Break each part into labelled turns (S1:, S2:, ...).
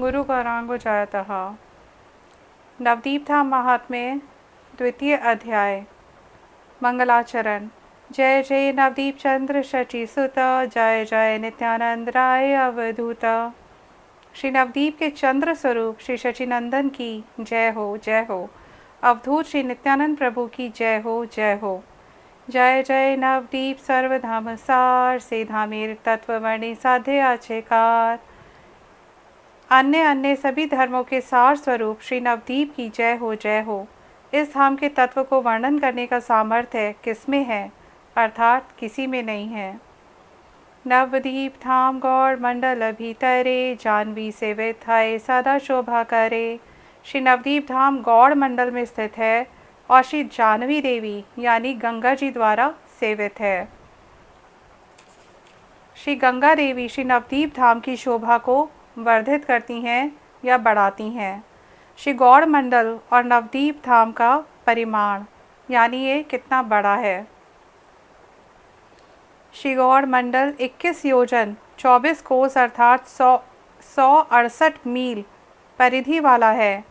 S1: गुरु गौरांगो जायतः। नवदीप धाम महात्म्य द्वितीय अध्याय। मंगलाचरण। जय जय नवदीप चंद्र शचि सुत, जय जय नित्यानंद राय अवधूत। श्री नवदीप के चंद्र स्वरूप श्री शचिनंदन की जय हो जय हो। अवधूत श्री नित्यानंद प्रभु की जय हो जय हो। जय जय नवदीप सर्वधाम सार, से धामेर तत्ववर्णी साध्य आचेकार। अन्य अन्य सभी धर्मों के सार स्वरूप श्री नवदीप की जय हो जय हो। इस धाम के तत्व को वर्णन करने का सामर्थ्य किसमें है, अर्थात किसी में नहीं है। नवदीप धाम गौड़ मंडल भीतरे, जानवी सेवित है सदा शोभा करे। श्री नवदीप धाम गौड़ मंडल में स्थित है और श्री जानवी देवी यानी गंगा जी द्वारा सेवित है। श्री गंगा देवी श्री नवदीप धाम की शोभा को वर्धित करती हैं या बढ़ाती हैं। श्री गौड़ मंडल और नवदीप धाम का परिमाण यानी ये कितना बड़ा है। श्री गौड़ मंडल 21 योजन 24 कोस अर्थात 168 मील परिधि वाला है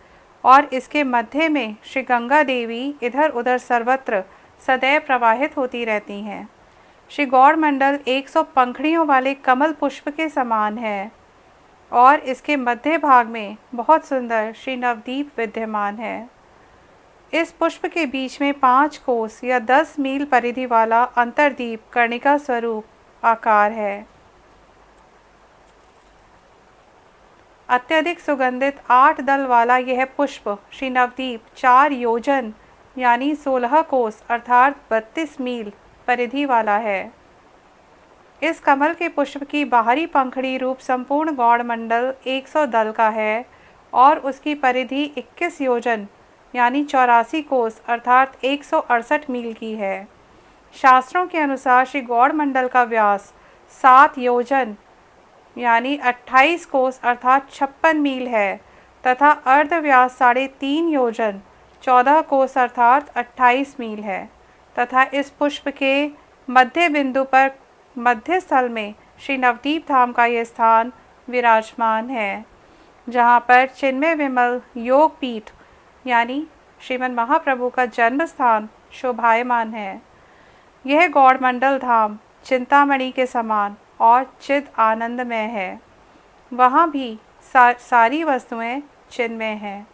S1: और इसके मध्य में श्री गंगा देवी इधर उधर सर्वत्र सदैव प्रवाहित होती रहती हैं। श्री गौड़ मंडल 100 पंखड़ियों वाले कमल पुष्प के समान है और इसके मध्य भाग में बहुत सुंदर श्री नवदीप विद्यमान है। इस पुष्प के बीच में 5 कोस या 10 मील परिधि वाला अंतर्दीप कर्णिका स्वरूप आकार है। अत्यधिक सुगंधित 8 दल वाला यह पुष्प श्री नवदीप 4 योजन यानी 16 कोस अर्थात 32 मील परिधि वाला है। इस कमल के पुष्प की बाहरी पंखड़ी रूप संपूर्ण गौड़ मंडल 100 दल का है और उसकी परिधि 21 योजन यानी 84 कोस अर्थात 168 मील की है। शास्त्रों के अनुसार श्री गौड़ मंडल का व्यास 7 योजन यानी 28 कोस अर्थात 56 मील है तथा अर्ध व्यास 3.5 योजन 14 कोस अर्थात 28 मील है तथा इस पुष्प के मध्य बिंदु पर मध्य स्थल में श्री नवदीप धाम का यह स्थान विराजमान है, जहाँ पर चिन्मय विमल योग पीठ यानी श्रीमद् महाप्रभु का जन्म स्थान शोभायमान है। यह गौड़ मंडल धाम चिंतामणि के समान और चिद आनंदमय है। वहाँ भी सारी वस्तुएं चिन्मय हैं।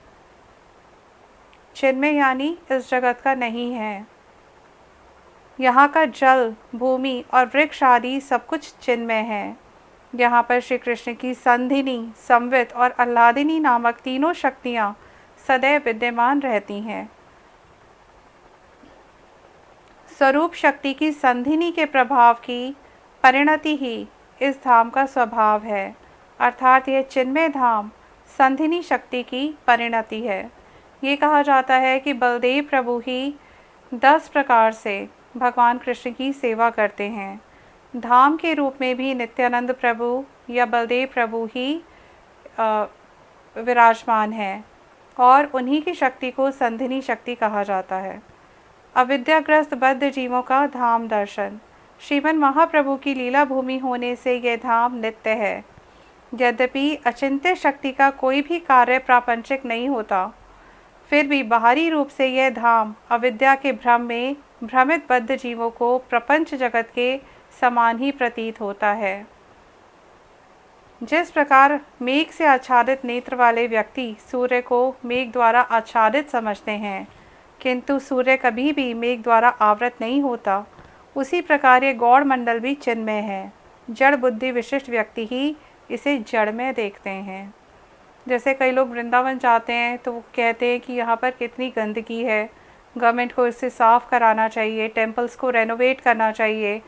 S1: चिन्मय यानी इस जगत का नहीं है। यहाँ का जल, भूमि और वृक्ष आदि सब कुछ चिन्मय है। यहाँ पर श्री कृष्ण की संधिनी, संवित और आह्लादिनी नामक तीनों शक्तियाँ सदैव विद्यमान रहती हैं। स्वरूप शक्ति की संधिनी के प्रभाव की परिणति ही इस धाम का स्वभाव है, अर्थात यह चिन्मय धाम संधिनी शक्ति की परिणति है। ये कहा जाता है कि बलदेव प्रभु ही 10 प्रकार से भगवान कृष्ण की सेवा करते हैं। धाम के रूप में भी नित्यानंद प्रभु या बलदेव प्रभु ही विराजमान हैं और उन्हीं की शक्ति को संधिनी शक्ति कहा जाता है। अविद्याग्रस्त बद्ध जीवों का धाम दर्शन। श्रीमद् महाप्रभु की लीला भूमि होने से यह धाम नित्य है। यद्यपि अचिंत्य शक्ति का कोई भी कार्य प्रापंचिक नहीं होता, फिर भी बाहरी रूप से यह धाम अविद्या के भ्रम में भ्रमित बद्ध जीवों को प्रपंच जगत के समान ही प्रतीत होता है। जिस प्रकार मेघ से आच्छादित नेत्र वाले व्यक्ति सूर्य को मेघ द्वारा आच्छादित समझते हैं, किंतु सूर्य कभी भी मेघ द्वारा आवृत नहीं होता, उसी प्रकार ये गौड़ मंडल भी चिन्मय है। जड़ बुद्धि विशिष्ट व्यक्ति ही इसे जड़ में देखते हैं। जैसे कई लोग वृंदावन जाते हैं तो वो कहते हैं कि यहाँ पर कितनी गंदगी है, गवर्नमेंट को इससे साफ़ कराना चाहिए, टेम्पल्स को रेनोवेट करना चाहिए,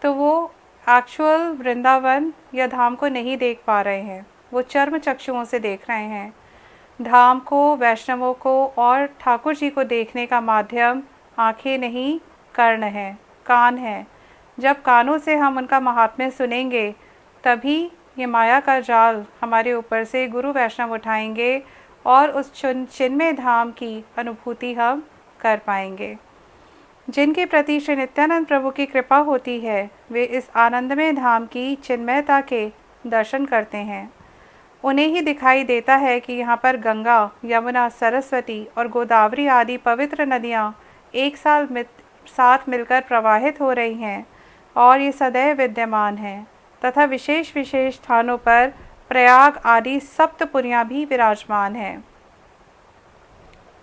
S1: तो वो एक्चुअल वृंदावन या धाम को नहीं देख पा रहे हैं, वो चर्म चक्षुओं से देख रहे हैं। धाम को, वैष्णवों को और ठाकुर जी को देखने का माध्यम आँखें नहीं, कर्ण है, कान है। जब कानों से हम उनका महात्म्य सुनेंगे तभी ये माया का जाल हमारे ऊपर से गुरु वैष्णव उठाएंगे और उस चिन्मय धाम की अनुभूति हम कर पाएंगे। जिनके प्रति श्री नित्यानंद प्रभु की कृपा होती है वे इस आनंदमय धाम की चिन्मयता के दर्शन करते हैं। उन्हें ही दिखाई देता है कि यहाँ पर गंगा, यमुना, सरस्वती और गोदावरी आदि पवित्र नदियाँ एक साथ मिलकर प्रवाहित हो रही हैं और ये सदैव विद्यमान हैं तथा विशेष विशेष स्थानों पर प्रयाग आदि सप्तपुरियाँ भी विराजमान हैं।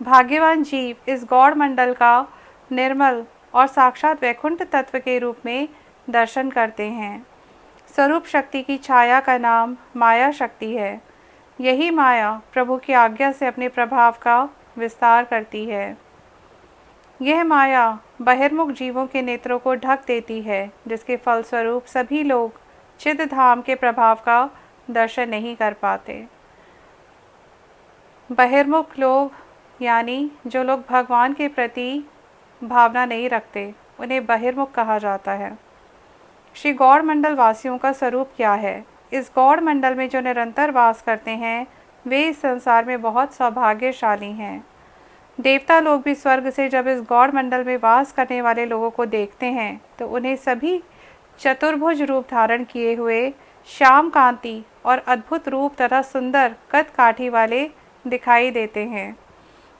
S1: भाग्यवान जीव इस गौड़ मंडल का निर्मल और साक्षात वैकुंठ तत्व के रूप में दर्शन करते हैं। स्वरूप शक्ति की छाया का नाम माया शक्ति है। यही माया प्रभु की आज्ञा से अपने प्रभाव का विस्तार करती है। यह माया बहिर्मुख जीवों के नेत्रों को ढक देती है, जिसके फलस्वरूप सभी लोग चिद धाम के प्रभाव का दर्शन नहीं कर पाते। बहिर्मुख लोग यानी जो लोग भगवान के प्रति भावना नहीं रखते, उन्हें बहिर्मुख कहा जाता है। श्री गौड़ मंडल वासियों का स्वरूप क्या है? इस गौड़ मंडल में जो निरंतर वास करते हैं, वे इस संसार में बहुत सौभाग्यशाली हैं। देवता लोग भी स्वर्ग से जब इस गौड़ मंडल में वास करने वाले लोगों को देखते हैं, तो उन्हें सभी चतुर्भुज रूप धारण किए हुए श्याम कांति और अद्भुत रूप तथा सुंदर कद काठी वाले दिखाई देते हैं।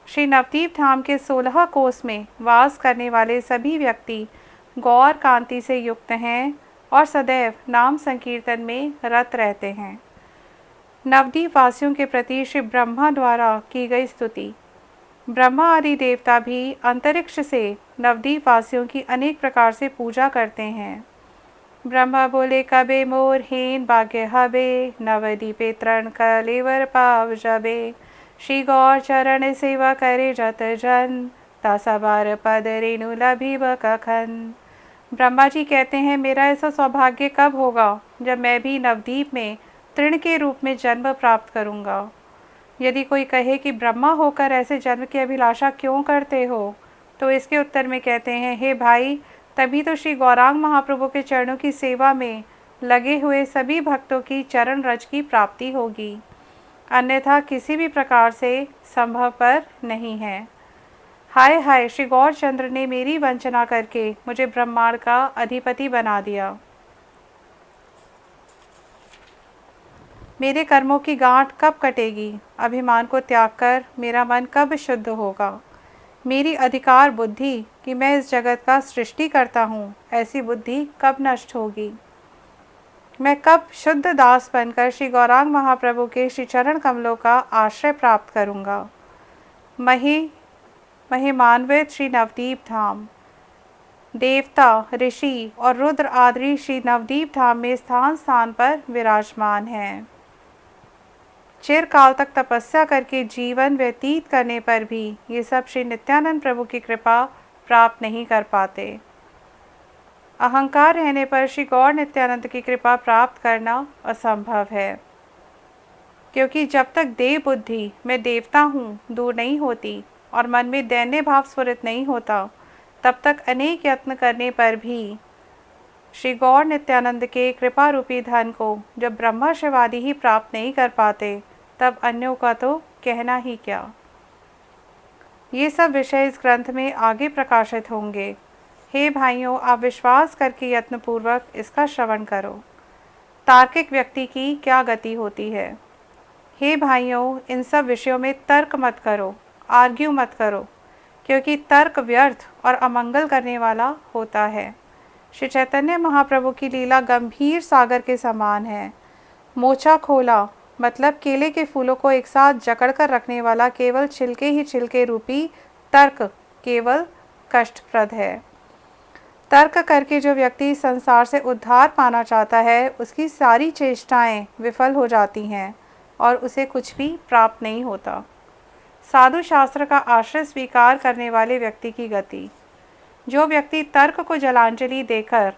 S1: श्री नवदीप धाम के 16 कोस में वास करने वाले सभी व्यक्ति गौर कांति से युक्त हैं और सदैव नाम संकीर्तन में रत रहते हैं। नवदीप वासियों के प्रति श्री ब्रह्मा द्वारा की गई स्तुति। ब्रह्मा आदि देवता भी अंतरिक्ष से नवदीप वासियों की अनेक प्रकार से पूजा करते हैं। ब्रह्मा बोले, कबे मोर हीन भाग्य हबे, नवदीपे तरण कलेवर पाव जबे। श्री गौर चरण सेवा करे जत जन, दासा बार पद रेणु लभिब कखन। ब्रह्मा जी कहते हैं, मेरा ऐसा सौभाग्य कब होगा जब मैं भी नवदीप में तृण के रूप में जन्म प्राप्त करूंगा। यदि कोई कहे कि ब्रह्मा होकर ऐसे जन्म की अभिलाषा क्यों करते हो, तो इसके उत्तर में कहते हैं, हे भाई, तभी तो श्री गौरांग महाप्रभु के चरणों की सेवा में लगे हुए सभी भक्तों की चरण रज की प्राप्ति होगी, अन्यथा किसी भी प्रकार से संभवपर नहीं है। हाय हाय, श्री गौरचंद्र ने मेरी वंचना करके मुझे ब्रह्मांड का अधिपति बना दिया। मेरे कर्मों की गांठ कब कटेगी? अभिमान को त्याग कर मेरा मन कब शुद्ध होगा? मेरी अधिकार बुद्धि कि मैं इस जगत का सृष्टि करता हूँ, ऐसी बुद्धि कब नष्ट होगी? मैं कब शुद्ध दास बनकर श्री गौरांग महाप्रभु के श्री चरण कमलों का आश्रय प्राप्त करूँगा? महिमान्वित श्री नवदीप धाम, देवता, ऋषि और रुद्र आदि श्री नवदीप धाम में स्थान स्थान पर विराजमान हैं। चिरकाल तक तपस्या करके जीवन व्यतीत करने पर भी ये सब श्री नित्यानंद प्रभु की कृपा प्राप्त नहीं कर पाते। अहंकार रहने पर श्री गौर नित्यानंद की कृपा प्राप्त करना असंभव है, क्योंकि जब तक देव बुद्धि मैं देवता हूँ दूर नहीं होती और मन में दैन्य भाव स्फुरित नहीं होता, तब तक अनेक यत्न करने पर भी श्री गौर नित्यानंद के कृपा रूपी धन को जब ब्रह्मा शिवादि ही प्राप्त नहीं कर पाते, तब अन्यों का तो कहना ही क्या। ये सब विषय इस ग्रंथ में आगे प्रकाशित होंगे। हे भाइयों, आप विश्वास करके यत्नपूर्वक इसका श्रवण करो। तार्किक व्यक्ति की क्या गति होती है? हे भाइयों, इन सब विषयों में तर्क मत करो, आर्ग्यू मत करो, क्योंकि तर्क व्यर्थ और अमंगल करने वाला होता है। श्री चैतन्य महाप्रभु की लीला गंभीर सागर के समान है। मोचा खोला मतलब केले के फूलों को एक साथ जकड़ कर रखने वाला केवल छिलके ही छिलके रूपी तर्क केवल कष्टप्रद है। तर्क करके जो व्यक्ति संसार से उद्धार पाना चाहता है, उसकी सारी चेष्टाएं विफल हो जाती हैं और उसे कुछ भी प्राप्त नहीं होता। साधु शास्त्र का आश्रय स्वीकार करने वाले व्यक्ति की गति। जो व्यक्ति तर्क को जलांजलि देकर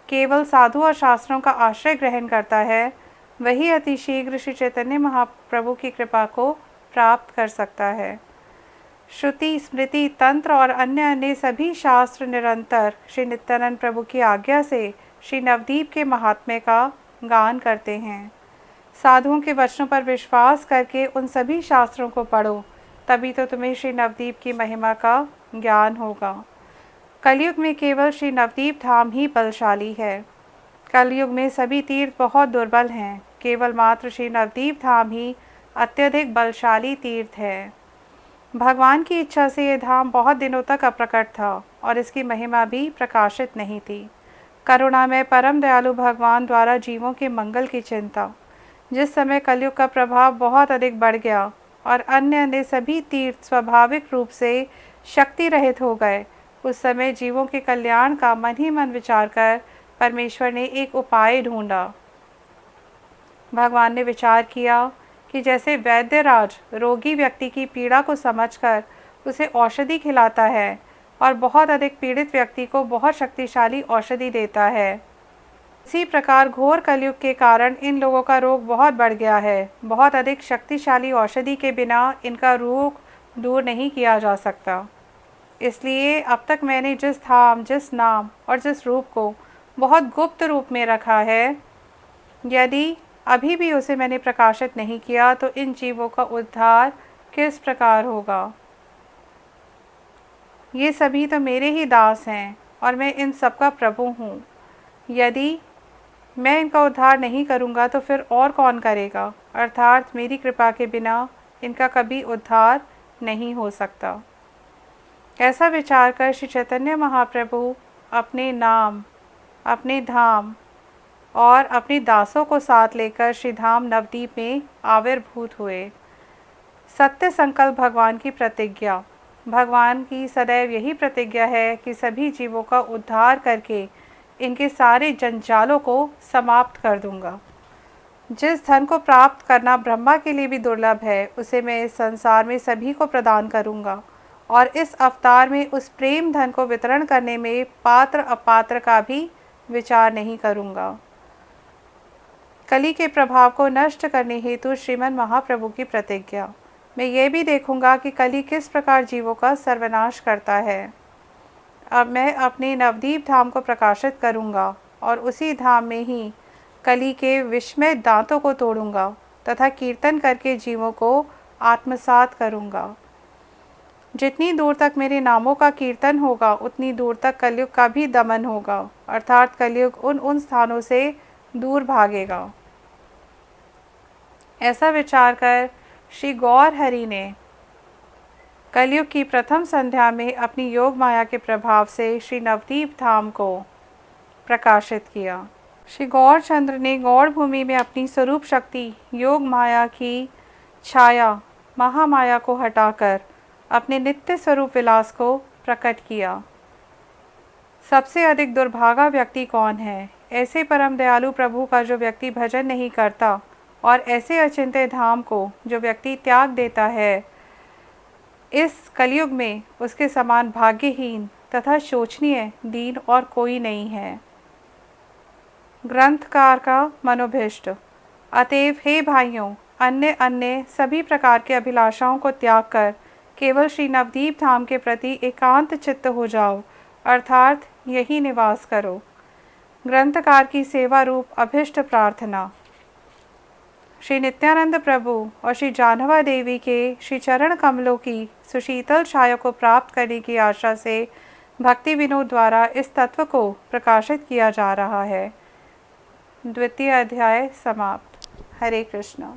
S1: केवल साधु और शास्त्रों का आश्रय ग्रहण करता है, वही अति शीघ्र श्री चैतन्य महाप्रभु की कृपा को प्राप्त कर सकता है। श्रुति, स्मृति, तंत्र और अन्य सभी शास्त्र निरंतर श्री नित्यानंद प्रभु की आज्ञा से श्री नवदीप के महात्म्य का गान करते हैं। साधुओं के वचनों पर विश्वास करके उन सभी शास्त्रों को पढ़ो, तभी तो तुम्हें श्री नवदीप की महिमा का ज्ञान होगा। कलयुग में केवल श्री नवदीप धाम ही बलशाली है। कलयुग में सभी तीर्थ बहुत दुर्बल हैं, केवल मात्र श्री नवदीप धाम ही अत्यधिक बलशाली तीर्थ है। भगवान की इच्छा से ये धाम बहुत दिनों तक अप्रकट था और इसकी महिमा भी प्रकाशित नहीं थी। करुणा में परम दयालु भगवान द्वारा जीवों के मंगल की चिंता, जिस समय कलयुग का प्रभाव बहुत अधिक बढ़ गया और अन्य सभी तीर्थ स्वाभाविक रूप से शक्ति रहित हो गए, उस समय जीवों के कल्याण का मन ही मन विचार कर परमेश्वर ने एक उपाय ढूंढा। भगवान ने विचार किया कि जैसे वैद्यराज रोगी व्यक्ति की पीड़ा को समझकर उसे औषधि खिलाता है और बहुत अधिक पीड़ित व्यक्ति को बहुत शक्तिशाली औषधि देता है, इसी प्रकार घोर कलयुग के कारण इन लोगों का रोग बहुत बढ़ गया है। बहुत अधिक शक्तिशाली औषधि के बिना इनका रोग दूर नहीं किया जा सकता। इसलिए अब तक मैंने जिस धाम, जिस नाम और जिस रूप को बहुत गुप्त रूप में रखा है, यदि अभी भी उसे मैंने प्रकाशित नहीं किया तो इन जीवों का उद्धार किस प्रकार होगा। ये सभी तो मेरे ही दास हैं और मैं इन सब का प्रभु हूँ। यदि मैं इनका उद्धार नहीं करूँगा तो फिर और कौन करेगा, अर्थात मेरी कृपा के बिना इनका कभी उद्धार नहीं हो सकता। ऐसा विचार कर श्री चैतन्य महाप्रभु अपने नाम, अपने धाम और अपने दासों को साथ लेकर श्री धाम नवदीप में आविर्भूत हुए। सत्य संकल्प भगवान की प्रतिज्ञा। भगवान की सदैव यही प्रतिज्ञा है कि सभी जीवों का उद्धार करके इनके सारे जंजालों को समाप्त कर दूंगा। जिस धन को प्राप्त करना ब्रह्मा के लिए भी दुर्लभ है, उसे मैं इस संसार में सभी को प्रदान करूंगा और इस अवतार में उस प्रेम धन को वितरण करने में पात्र अपात्र का भी विचार नहीं करूंगा। कली के प्रभाव को नष्ट करने हेतु श्रीमन महाप्रभु की प्रतिज्ञा। मैं ये भी देखूंगा कि कली किस प्रकार जीवों का सर्वनाश करता है। अब मैं अपने नवदीप धाम को प्रकाशित करूंगा और उसी धाम में ही कली के विस्मय दांतों को तोड़ूंगा तथा कीर्तन करके जीवों को आत्मसात करूंगा। जितनी दूर तक मेरे नामों का कीर्तन होगा, उतनी दूर तक कलयुग का भी दमन होगा, अर्थात कलयुग उन स्थानों से दूर भागेगा। ऐसा विचार कर श्री गौर हरि ने कलयुग की प्रथम संध्या में अपनी योग माया के प्रभाव से श्री नवदीप धाम को प्रकाशित किया। श्री गौरचंद्र ने गौड़ भूमि में अपनी स्वरूप शक्ति योग माया की छाया महामाया को हटाकर अपने नित्य स्वरूप विलास को प्रकट किया। सबसे अधिक दुर्भागा व्यक्ति कौन है? ऐसे परम दयालु प्रभु का जो व्यक्ति भजन नहीं करता और ऐसे अचिंत्य धाम को जो व्यक्ति त्याग देता है, इस कलयुग में उसके समान भाग्यहीन तथा शोचनीय दीन और कोई नहीं है। ग्रंथकार का मनोभिष्ट। अतएव हे भाइयों, अन्य अन्य सभी प्रकार के अभिलाषाओं को त्याग कर केवल श्री नवदीप धाम के प्रति एकांत चित्त हो जाओ, अर्थात यही निवास करो। ग्रंथकार की सेवा रूप अभिष्ट प्रार्थना। श्री नित्यानंद प्रभु और श्री जानवा देवी के श्री चरण कमलों की सुशीतल छाया को प्राप्त करने की आशा से भक्ति विनोद द्वारा इस तत्व को प्रकाशित किया जा रहा है। द्वितीय अध्याय समाप्त। हरे कृष्ण।